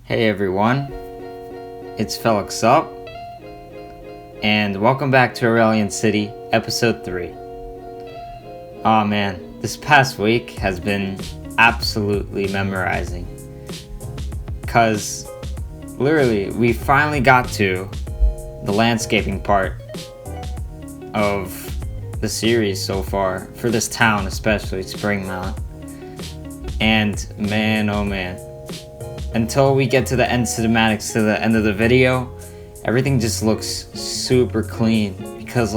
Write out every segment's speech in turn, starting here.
Hey everyone, it's Felix Up, and welcome back to Aurelion City, Episode 3. Aw man, this past week has been absolutely memorizing. Cause, literally, we finally got to the landscaping part of the series so far, for this town especially, Springmount. And man, oh man. Until we get to the end cinematics, to the end of the video, everything just looks super clean. Because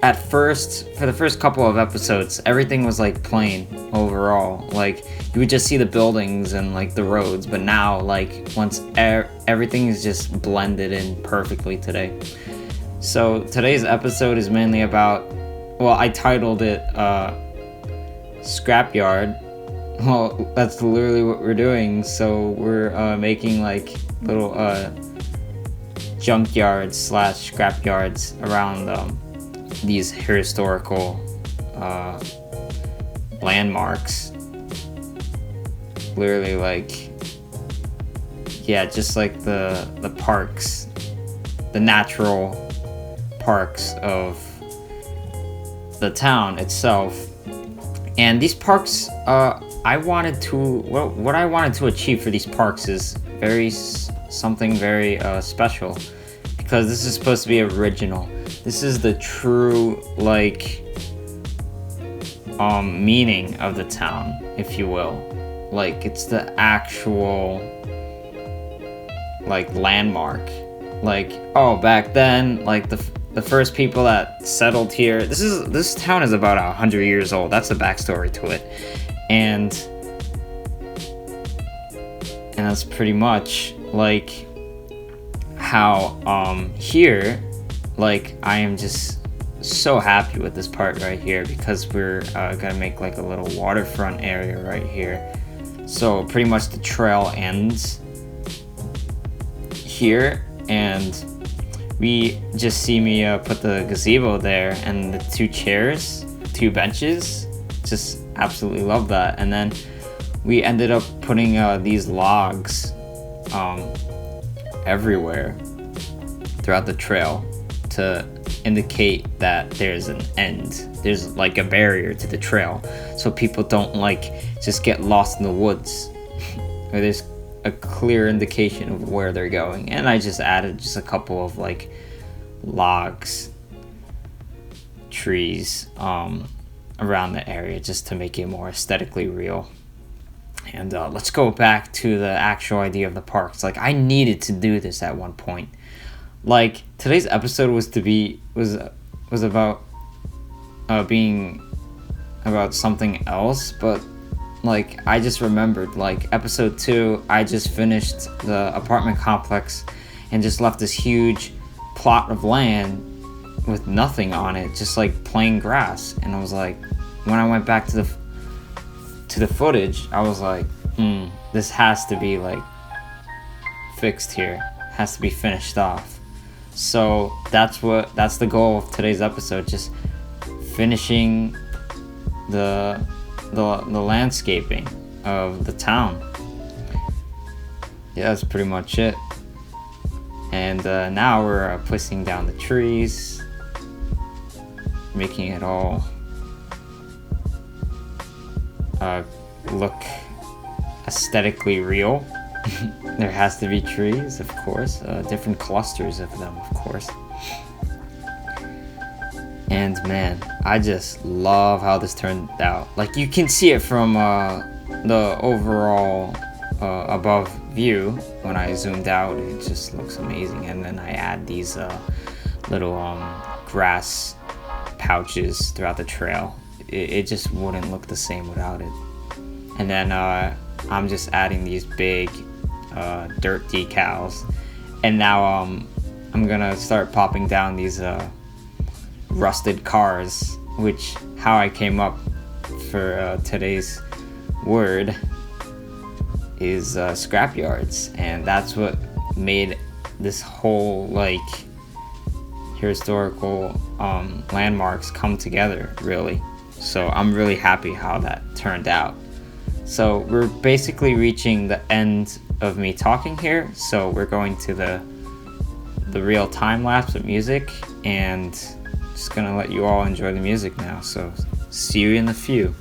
at first, for the first couple of episodes, everything was plain overall. You would just see the buildings and the roads. But now, once everything is just blended in perfectly today. So today's episode is mainly about, I titled it Scrapyard. Well, that's literally what we're doing. So we're making little junkyards / scrapyards around these historical landmarks. Literally just the parks, the natural parks of the town itself. And these parks, what I wanted to achieve for these parks is something very special, because this is supposed to be original. This is the true meaning of the town, if you will. It's the actual landmark. Back then, the first people that settled here. This town is about 100 years old. That's the backstory to it. And that's pretty much how here I am just so happy with this part right here, because we're gonna make a little waterfront area right here. So pretty much the trail ends here, and we just see me put the gazebo there and the two benches. Just absolutely love that. And then we ended up putting these logs everywhere throughout the trail to indicate that there's an end. There's a barrier to the trail, so people don't just get lost in the woods. Or there's a clear indication of where they're going. And I just added just a couple of logs, trees around the area, just to make it more aesthetically real. And let's go back to the actual idea of the parks. I needed to do this at one point. Today's episode was about being about something else, but I just remembered episode 2, I just finished the apartment complex and just left this huge plot of land with nothing on it, just plain grass. And I was when I went back to the footage, I was this has to be fixed here, has to be finished off. So that's the goal of today's episode, just finishing the landscaping of the town. Yeah, that's pretty much it. And now we're placing down the trees, making it all look aesthetically real. There has to be trees, of course, different clusters of them, of course. And man, I just love how this turned out. You can see it from the overall above view. When I zoomed out, it just looks amazing. And then I add these little grass pouches throughout the trail. It just wouldn't look the same without it. And then I'm just adding these big dirt decals. And now I'm gonna start popping down these rusted cars, which how I came up for today's word is scrapyards. And that's what made this whole historical landmarks come together, really. So I'm really happy how that turned out. So we're basically reaching the end of me talking here, so we're going to the real time lapse of music, and just gonna let you all enjoy the music now. So see you in the few.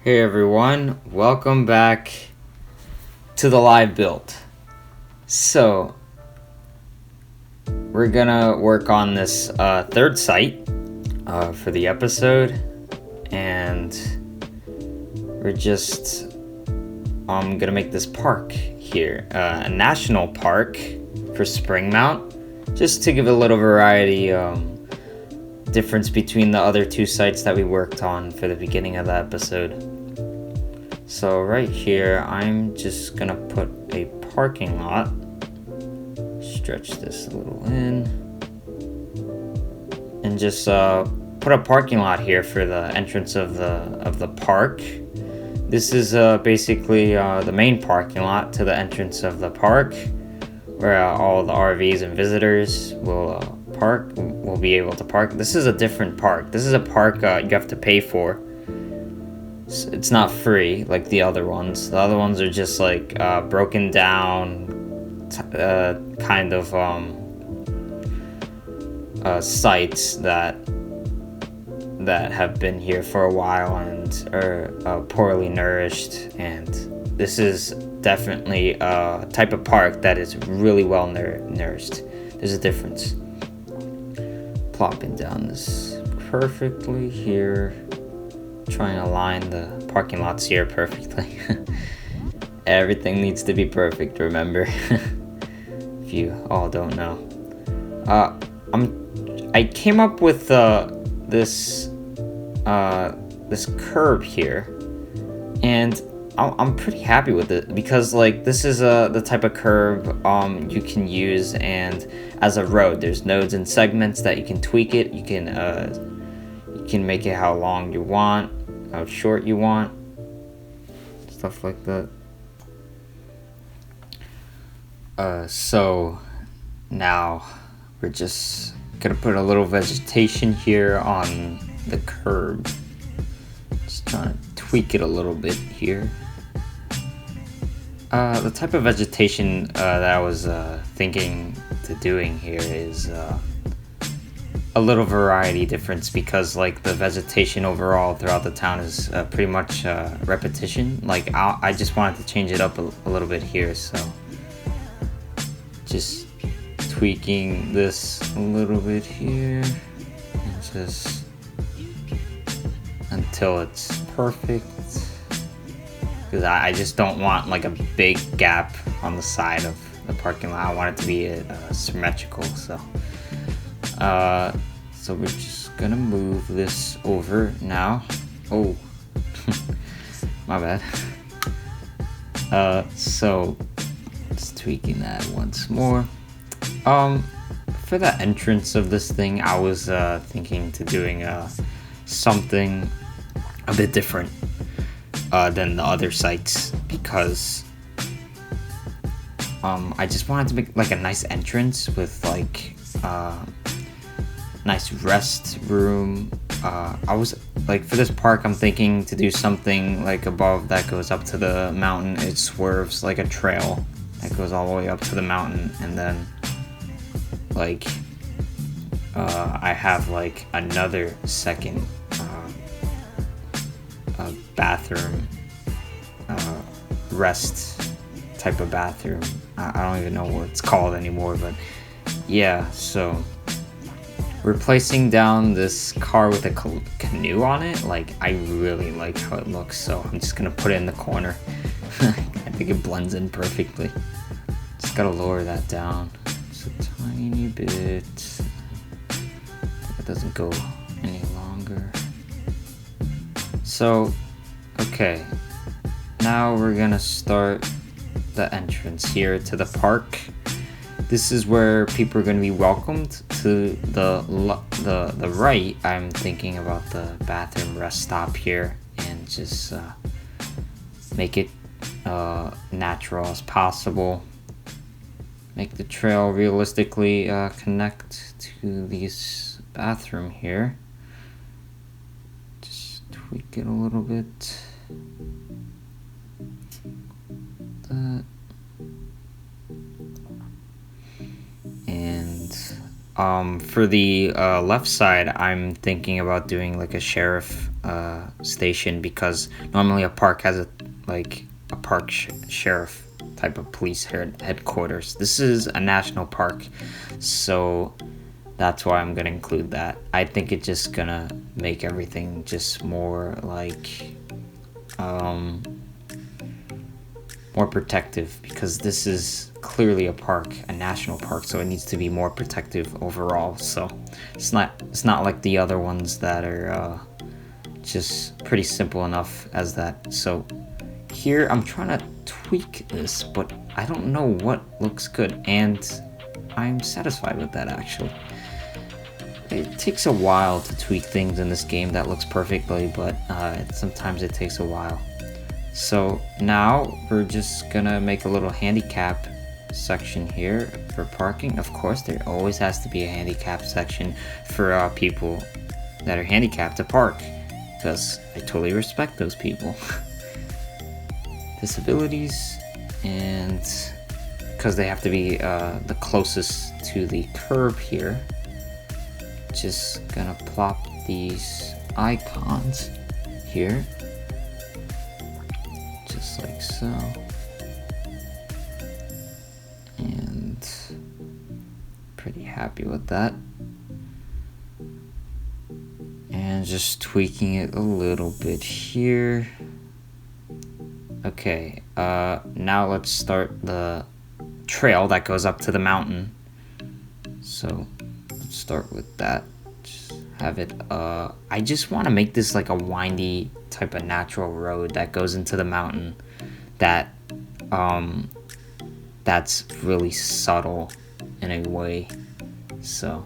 Hey everyone, welcome back to the live build. So, we're gonna work on this third site for the episode, and we're just gonna make this park here, a national park for Springmount, just to give a little variety, difference between the other two sites that we worked on for the beginning of the episode. So right here, I'm just gonna put a parking lot. Stretch this a little in. And just put a parking lot here for the entrance of the park. This is basically the main parking lot to the entrance of the park, where all the RVs and visitors will be able to park. This is a different park. This is a park you have to pay for. It's not free like the other ones. The other ones are just like broken down kind of sites that have been here for a while and are poorly nourished. And this is definitely a type of park that is really well nourished. There's a difference. Plopping down this perfectly here. Trying to align the parking lots here perfectly. Everything needs to be perfect, remember? If you all don't know. I came up with this curb here, and I'm pretty happy with it because like this is the type of curb you can use and as a road. There's nodes and segments that you can tweak it. You can make it how long you want, how short you want, stuff like that. So now we're just gonna put a little vegetation here on the curb. Just trying to tweak it a little bit here. The type of vegetation that I was thinking to doing here is a little variety difference because like the vegetation overall throughout the town is pretty much repetition. Like I just wanted to change it up a little bit here, so just tweaking this a little bit here and just until it's perfect, because I just don't want like a big gap on the side of the parking lot. I want it to be symmetrical, so we're just gonna move this over now. Oh, my bad. So just tweaking that once more. For the entrance of this thing, I was thinking to doing something a bit different than the other sites because I just wanted to make like a nice entrance with like nice rest room. I was like, for this park I'm thinking to do something like above that goes up to the mountain. It swerves like a trail that goes all the way up to the mountain, and then like I have like another second bathroom, rest type of bathroom. I don't even know what it's called anymore, but yeah. So we're placing down this car with a canoe on it. Like, I really like how it looks, so I'm just gonna put it in the corner. I think it blends in perfectly. Just gotta lower that down just a tiny bit. It doesn't go any longer. So, okay. Now we're gonna start the entrance here to the park. This is where people are going to be welcomed. To the right, I'm thinking about the bathroom rest stop here and just make it natural as possible. Make the trail realistically connect to this bathroom here. Just tweak it a little bit. For the left side, I'm thinking about doing like a sheriff station, because normally a park has a park sheriff type of police headquarters. This is a national park, so that's why I'm gonna include that. I think it's just gonna make everything just more more protective, because this is clearly a park, a national park, so it needs to be more protective overall. So it's not like the other ones that are just pretty simple enough as that. So here I'm trying to tweak this, but I don't know what looks good, and I'm satisfied with that actually. It takes a while to tweak things in this game that looks perfectly, but sometimes it takes a while. So now we're just gonna make a little handicap section here for parking. Of course, there always has to be a handicap section for people that are handicapped to park, because I totally respect those people. Disabilities, and because they have to be the closest to the curb here, just gonna plop these icons here, just like so, and pretty happy with that. And just tweaking it a little bit here. Okay, now let's start the trail that goes up to the mountain. So let's start with that. Just have it, I just want to make this like a windy type of natural road that goes into the mountain that, that's really subtle in a way. So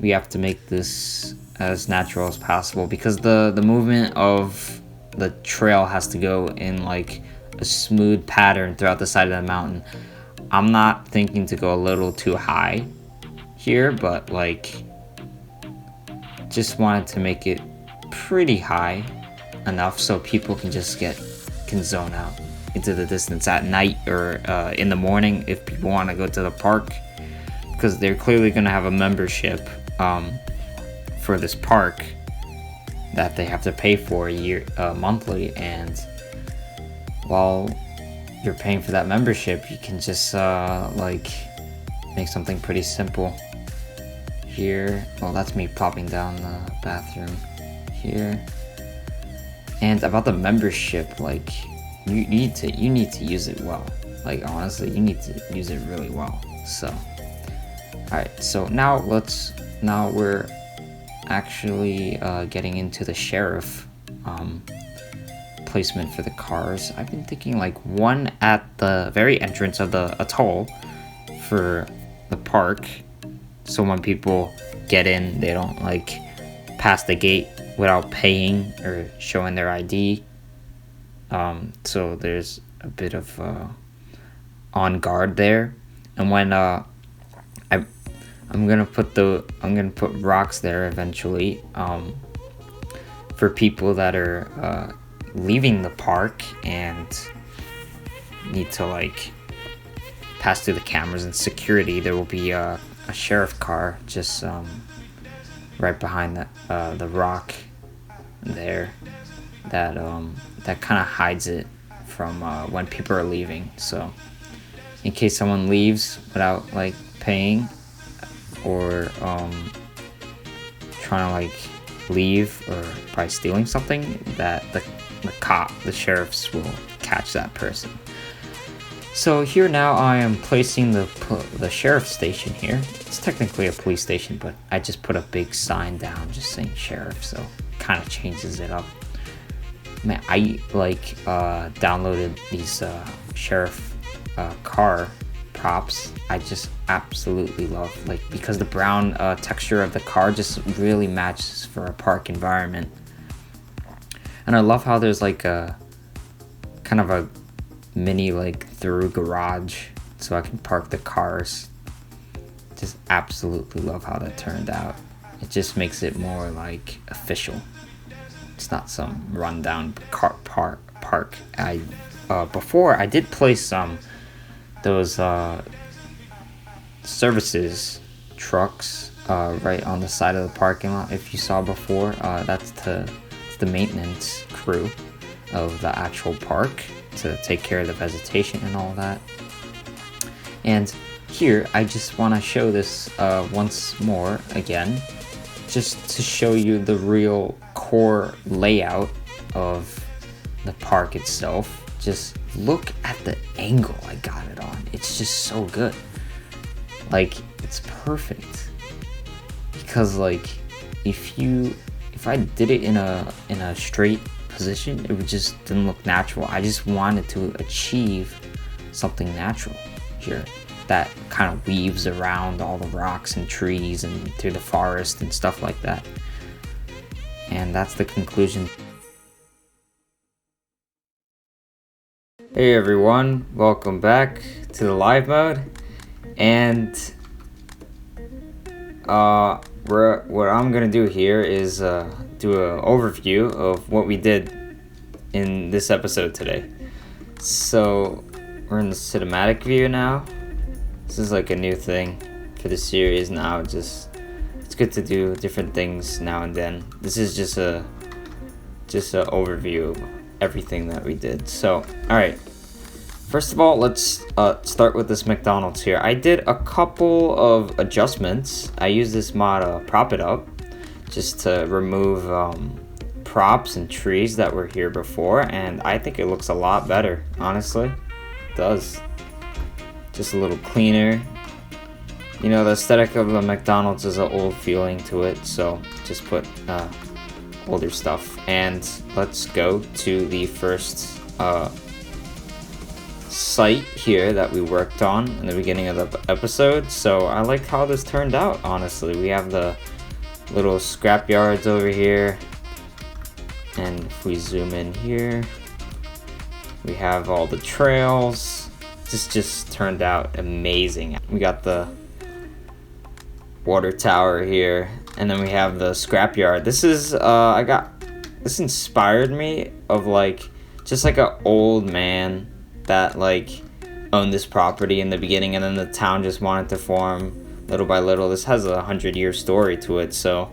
we have to make this as natural as possible, because the movement of the trail has to go in like a smooth pattern throughout the side of the mountain. I'm not thinking to go a little too high here, but like just wanted to make it pretty high enough so people can zone out into the distance at night or in the morning if people want to go to the park, because they're clearly going to have a membership for this park that they have to pay for monthly, and while you're paying for that membership, you can just like make something pretty simple here. Well, that's me popping down the bathroom here. And about the membership, like you need to use it well. Like honestly, you need to use it really well. So alright, so now we're actually getting into the sheriff placement for the cars. I've been thinking like one at the very entrance of the atoll for the park, so when people get in, they don't like pass the gate without paying or showing their ID. So there's a bit of on guard there, and when I'm gonna put rocks there eventually for people that are leaving the park and need to like pass through the cameras and security. There will be a sheriff car just right behind the rock there that kind of hides it from when people are leaving. So in case someone leaves without like paying, or trying to like leave or by stealing something, that the sheriffs will catch that person. So here now I am placing the sheriff station here. It's technically a police station, but I just put a big sign down just saying sheriff, so kind of changes it up. Man, I like downloaded these sheriff car props. I just absolutely love, like, because the brown texture of the car just really matches for a park environment. And I love how there's like a kind of a mini like through garage so I can park the cars. Just absolutely love how that turned out. It just makes it more like official. It's not some rundown park. I before I did place those services trucks right on the side of the parking lot. If you saw before, that's the maintenance crew of the actual park to take care of the vegetation and all that. And here I just want to show this once more again, just to show you the real core layout of the park itself. Just look at the angle I got it on. It's just so good. Like, it's perfect. Because like if I did it in a straight position, it would just didn't look natural. I just wanted to achieve something natural here that kind of weaves around all the rocks and trees and through the forest and stuff like that. And that's the conclusion. Hey everyone, welcome back to the live mode. And what I'm gonna do here is do an overview of what we did in this episode today. So we're in the cinematic view now. This is like a new thing for the series now. It's good to do different things now and then. This is just a overview of everything that we did. So all right, first of all, let's start with this McDonald's here. I did a couple of adjustments. I used this mod Prop It Up just to remove props and trees that were here before, and I think it looks a lot better, honestly. It does. Just a little cleaner. You know, the aesthetic of the McDonald's is an old feeling to it, so just put older stuff. And let's go to the first site here that we worked on in the beginning of the episode. So I like how this turned out, honestly. We have the little scrapyards over here, and if we zoom in here, we have all the trails. This just turned out amazing. We got the water tower here, and then we have the scrapyard. This is this inspired me of like just like an old man that like owned this property in the beginning, and then the town just wanted to form little by little. This has a 100-year story to it. So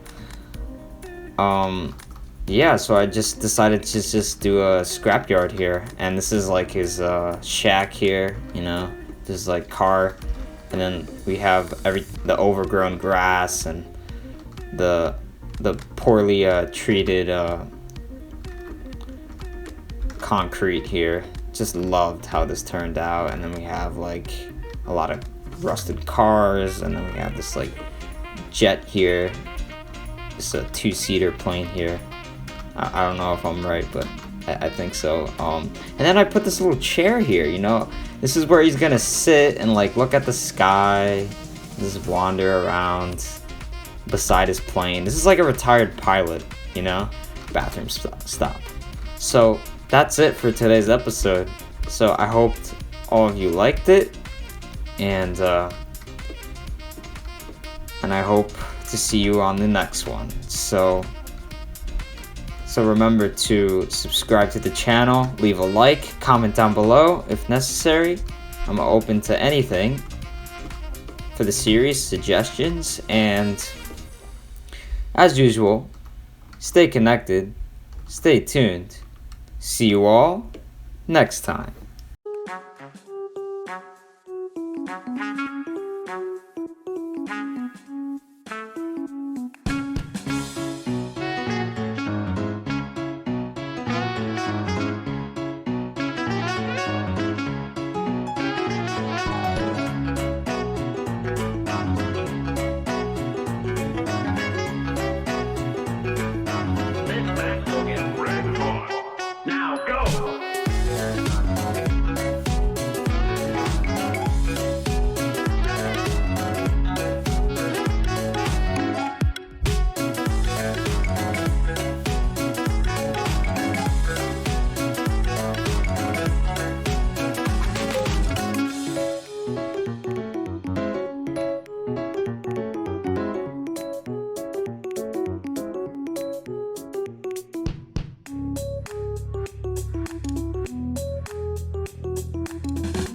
yeah, so I just decided to just do a scrapyard here, and this is like his shack here, you know. There's like car, and then we have the overgrown grass and the poorly treated concrete here. Just loved how this turned out. And then we have like a lot of rusted cars, and then we have this like jet here. It's a 2-seater plane here. I don't know if I'm right, but I think so. And then I put this little chair here, you know. This is where he's gonna sit and like look at the sky, just wander around beside his plane. This is like a retired pilot, you know. Bathroom stop. So that's it for today's episode. So I hoped all of you liked it, and I hope to see you on the next one. So remember to subscribe to the channel, leave a like, comment down below if necessary. I'm open to anything for the series, suggestions, and as usual, stay connected, stay tuned. See you all next time.